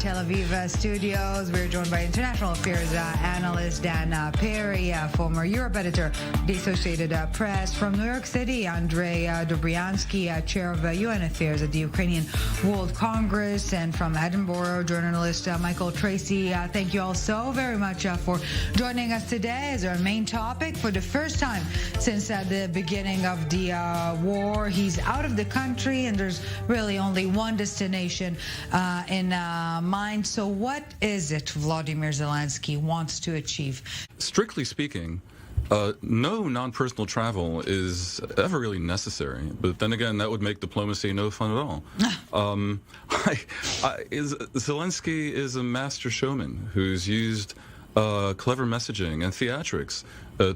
Tel Aviv studios. We're joined by international affairs analyst Dan Perry, former Europe editor, the Associated Press. From New York City, Andrei Dobryansky, chair of UN affairs at the Ukrainian World Congress. And from Edinburgh, journalist Michael Tracy. Thank you all so very much for joining us today as our main topic. For the first time since the beginning of the war, he's out of the country, and there's really only one destination in mind. So what is it Vladimir Zelensky wants to achieve? Strictly speaking, no non-personal travel is ever really necessary. But then again, that would make diplomacy no fun at all. Zelensky is a master showman who's used clever messaging and theatrics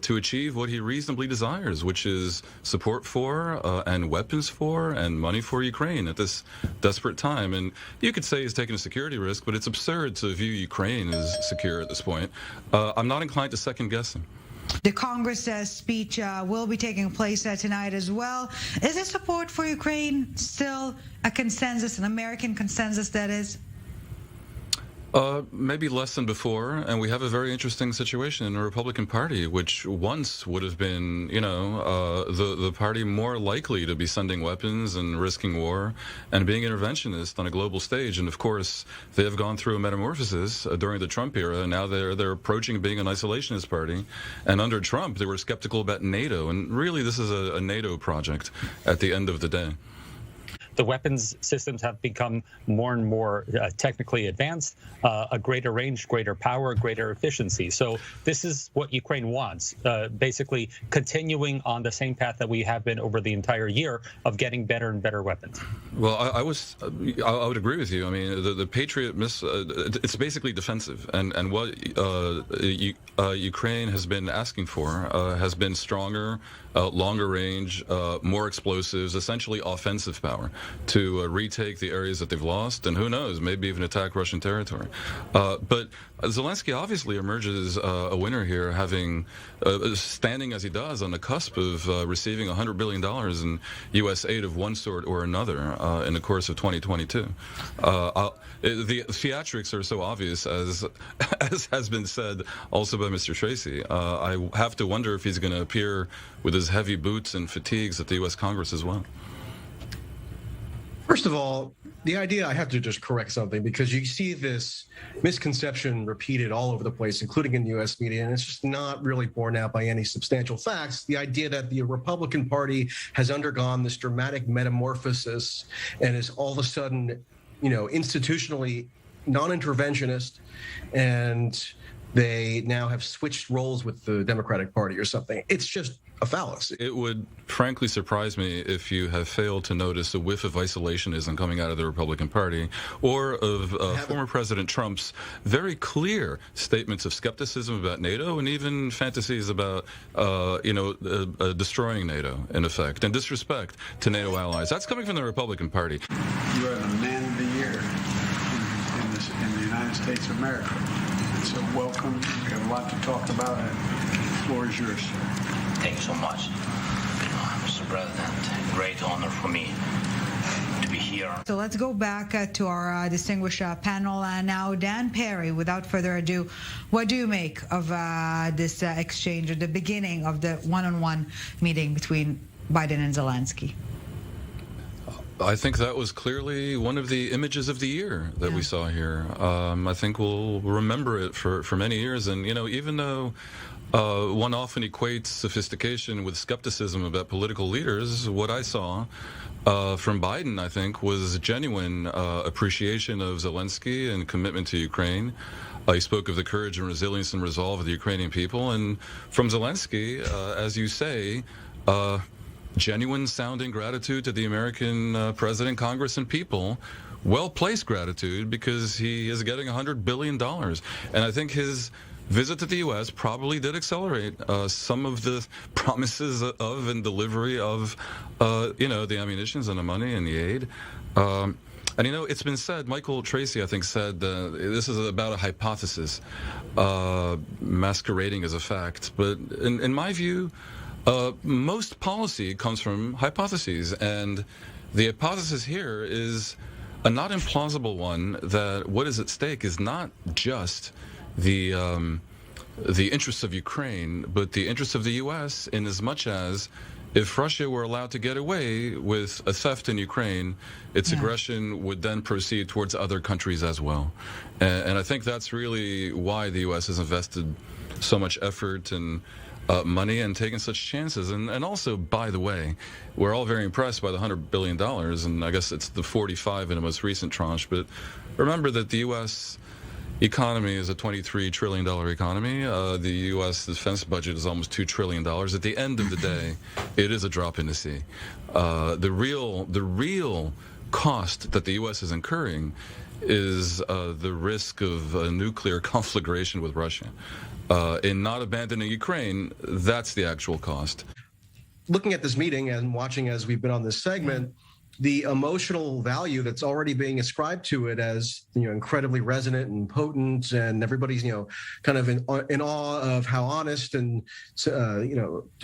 to achieve what he reasonably desires, which is support for and weapons for and money for Ukraine at this desperate time. And you could say he's taking a security risk, but it's absurd to view Ukraine as secure at this point. I'm not inclined to second guess him. The Congress speech will be taking place tonight as well. Is the support for Ukraine still a consensus, an American consensus, that is? Maybe less than before, and we have a very interesting situation in the Republican Party, which once would have been, the party more likely to be sending weapons and risking war and being interventionist on a global stage. And of course, they have gone through a metamorphosis during the Trump era, and now they're approaching being an isolationist party. And under Trump, they were skeptical about NATO, and really, this is a NATO project at the end of the day. The weapons systems have become more and more technically advanced, a greater range, greater power, greater efficiency. So this is what Ukraine wants, basically continuing on the same path that we have been over the entire year of getting better and better weapons. Well, I would agree with you. I mean, the Patriot it's basically defensive, and what Ukraine has been asking for has been stronger, longer range, more explosives, essentially offensive power to retake the areas that they've lost, and who knows, maybe even attack Russian territory. But Zelensky obviously emerges a winner here, having standing as he does on the cusp of receiving $100 billion in U.S. aid of one sort or another in the course of 2022. The theatrics are so obvious, as has been said also by Mr. Tracy. I have to wonder if he's going to appear with his heavy boots and fatigues at the U.S. Congress as well. First of all, the idea, I have to just correct something, because you see this misconception repeated all over the place, including in U.S. media, and it's just not really borne out by any substantial facts. The idea that the Republican Party has undergone this dramatic metamorphosis and is all of a sudden, institutionally non-interventionist, and they now have switched roles with the Democratic Party or something. It's just a fallacy. It would frankly surprise me if you have failed to notice a whiff of isolationism coming out of the Republican Party, or of former President Trump's very clear statements of skepticism about NATO, and even fantasies about, destroying NATO, in effect, and disrespect to NATO allies. That's coming from the Republican Party. You are the man of the year in the United States of America. And so welcome. We have a lot to talk about, and the floor is yours, sir. Thank you so much, Mr. President. Great honor for me to be here. So let's go back to our distinguished panel now. Dan Perry, without further ado, what do you make of this exchange at the beginning of the one-on-one meeting between Biden and Zelensky? I think that was clearly one of the images of the year that we saw here. I think we'll remember it for many years. And, even though one often equates sophistication with skepticism about political leaders, what I saw from Biden, I think, was genuine appreciation of Zelensky and commitment to Ukraine. He spoke of the courage and resilience and resolve of the Ukrainian people. And from Zelensky, as you say, genuine sounding gratitude to the American president, Congress, and people. Well-placed gratitude, because he is getting $100 billion. And I think his visit to the U.S. probably did accelerate some of the promises of and delivery of, the ammunitions and the money and the aid. And, it's been said, Michael Tracy, I think, said this is about a hypothesis masquerading as a fact. But in my view, most policy comes from hypotheses. And the hypothesis here is a not implausible one, that what is at stake is not just the interests of Ukraine, but the interests of the U.S. in as much as if Russia were allowed to get away with a theft in Ukraine, its aggression would then proceed towards other countries as well. And I think that's really why the U.S. has invested so much effort and money and taken such chances. And also, by the way, we're all very impressed by the $100 billion, and I guess it's the 45 in the most recent tranche. But remember that the U.S. economy is a $23 trillion economy. The U.S. defense budget is almost $2 trillion. At the end of the day, it is a drop in the sea. The real cost that the U.S. is incurring is the risk of a nuclear conflagration with Russia. In not abandoning Ukraine, that's the actual cost. Looking at this meeting and watching as we've been on this segment, the emotional value that's already being ascribed to it as, incredibly resonant and potent, and everybody's, kind of in awe of how honest and,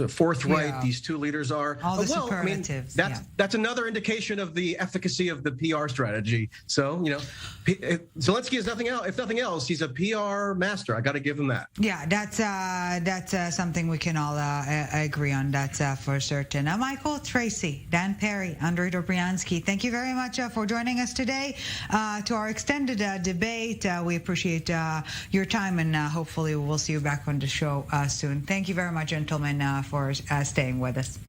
forthright these two leaders are. All the superlatives. That's another indication of the efficacy of the PR strategy. So, Zelensky is nothing else. If nothing else, he's a PR master. I got to give him that. Yeah, that's something we can all agree on. That's for certain. Michael, Tracy, Dan Perry, Andrei Dobriansky, thank you very much for joining us today to our extended debate. We appreciate your time, and hopefully we'll see you back on the show soon. Thank you very much, gentlemen, for staying with us.